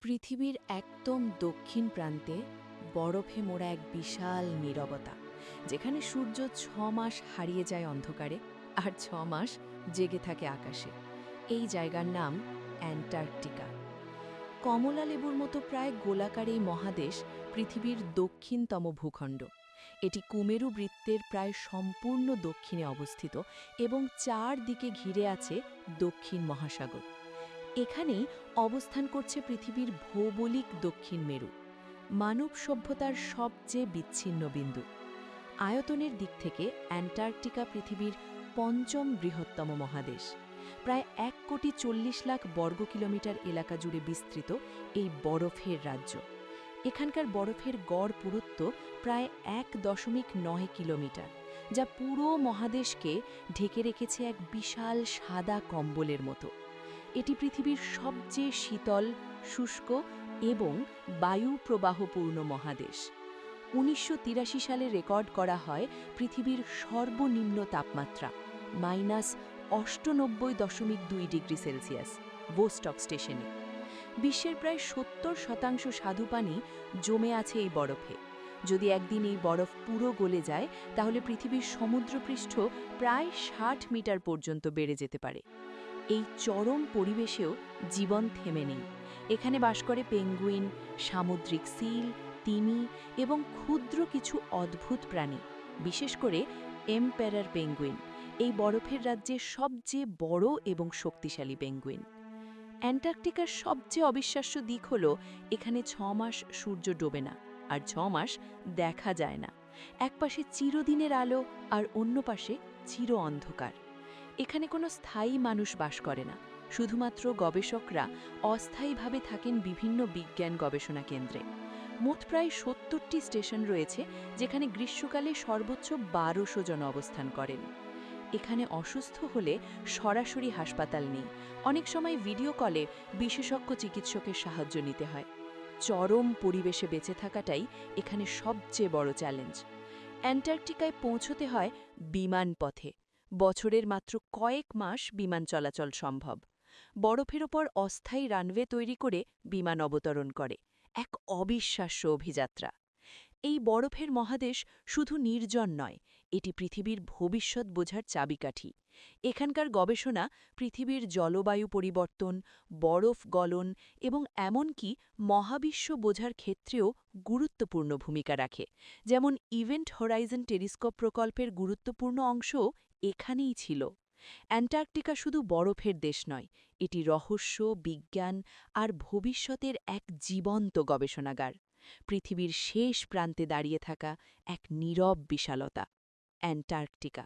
পৃথিবীর একদম দক্ষিণ প্রান্তে বরফে মোড়া এক বিশাল নীরবতা, যেখানে সূর্য ৬ মাস হারিয়ে যায় অন্ধকারে আর ৬ মাস জেগে থাকে আকাশে। এই জায়গার নাম অ্যান্টার্কটিকা। কমলা লেবুর মতো প্রায় গোলাকার এই মহাদেশ পৃথিবীর দক্ষিণতম ভূখণ্ড। এটি কুমেরু বৃত্তের প্রায় সম্পূর্ণ দক্ষিণে অবস্থিত এবং চারদিকে ঘিরে আছে দক্ষিণ মহাসাগর। এখানেই অবস্থান করছে পৃথিবীর ভৌগোলিক দক্ষিণ মেরু, মানব সভ্যতার সবচেয়ে বিচ্ছিন্ন বিন্দু। আয়তনের দিক থেকে অ্যান্টার্কটিকা পৃথিবীর পঞ্চম বৃহত্তম মহাদেশ। প্রায় ১,৪০,০০,০০০ বর্গ কিলোমিটার এলাকা জুড়ে বিস্তৃত এই বরফের রাজ্য। এখানকার বরফের গড় পুরুত্ব প্রায় ১,৯ কিলোমিটার, যা পুরো মহাদেশকে ঢেকে রেখেছে এক বিশাল সাদা কম্বলের মতো। এটি পৃথিবীর সবচেয়ে শীতল, শুষ্ক এবং বায়ু প্রবাহপূর্ণ মহাদেশ। ১৯৮৩ সালে রেকর্ড করা হয় পৃথিবীর সর্বনিম্ন তাপমাত্রা -৯৮.২ ডিগ্রি সেলসিয়াস ভোস্টক স্টেশনে। বিশ্বের প্রায় ৭০% স্বাদুপানি জমে আছে এই বরফে। যদি একদিন এই বরফ পুরো গলে যায়, তাহলে পৃথিবীর সমুদ্রপৃষ্ঠ প্রায় ৬০ মিটার পর্যন্ত বেড়ে যেতে পারে। এই চরম পরিবেশেও জীবন থেমে নেই। এখানে বাস করে পেঙ্গুইন, সামুদ্রিক সিল, তিমি এবং ক্ষুদ্র কিছু অদ্ভুত প্রাণী, বিশেষ করে এম্পেরার পেঙ্গুইন, এই বরফের রাজ্যের সবচেয়ে বড় এবং শক্তিশালী পেঙ্গুইন। অ্যান্টার্কটিকার সবচেয়ে অবিশ্বাস্য দিক হল এখানে ৬ মাস সূর্য ডোবে না, আর ৬ মাস দেখা যায় না। একপাশে চিরদিনের আলো আর অন্য পাশে চির অন্ধকার। এখানে কোনো স্থায়ী মানুষ বাস করে না, শুধুমাত্র গবেষকরা অস্থায়ীভাবে থাকেন বিভিন্ন বিজ্ঞান গবেষণা কেন্দ্রে। মোট প্রায় ৭০টি স্টেশন রয়েছে, যেখানে গ্রীষ্মকালে সর্বোচ্চ ১২০০ জন অবস্থান করেন। এখানে অসুস্থ হলে সরাসরি হাসপাতাল নেই, অনেক সময় ভিডিও কলে বিশেষজ্ঞ চিকিৎসকের সাহায্য নিতে হয়। চরম পরিবেশে বেঁচে থাকাটাই এখানে সবচেয়ে বড় চ্যালেঞ্জ। অ্যান্টার্কটিকায় পৌঁছতে হয় বিমান পথে। বছরের মাত্র কয়েক মাস বিমান চলাচল সম্ভব। বরফের ওপর অস্থায়ী রানওয়ে তৈরি করে বিমান অবতরণ করে, এক অবিশ্বাস্য অভিযাত্রা। এই বরফের মহাদেশ শুধু নির্জন নয়, এটি পৃথিবীর ভবিষ্যৎ বোঝার চাবিকাঠি। এখানকার গবেষণা পৃথিবীর জলবায়ু পরিবর্তন, বরফ গলন এবং এমনকি মহাবিশ্ব বোঝার ক্ষেত্রেও গুরুত্বপূর্ণ ভূমিকা রাখে। যেমন ইভেন্ট হরাইজন টেলিস্কোপ প্রকল্পের গুরুত্বপূর্ণ অংশও এখানেই ছিল। অ্যান্টার্কটিকা শুধু বরফের দেশ নয়, এটি রহস্য, বিজ্ঞান আর ভবিষ্যতের এক জীবন্ত গবেষণাগার। পৃথিবীর শেষ প্রান্তে দাঁড়িয়ে থাকা এক নীরব বিশালতা, অ্যান্টার্কটিকা।